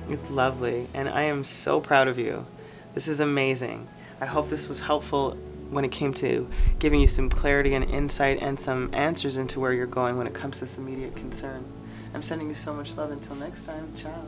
It's lovely, and I am so proud of you. This is amazing. I hope this was helpful when it came to giving you some clarity and insight and some answers into where you're going when it comes to this immediate concern. I'm sending you so much love. Until next time, ciao.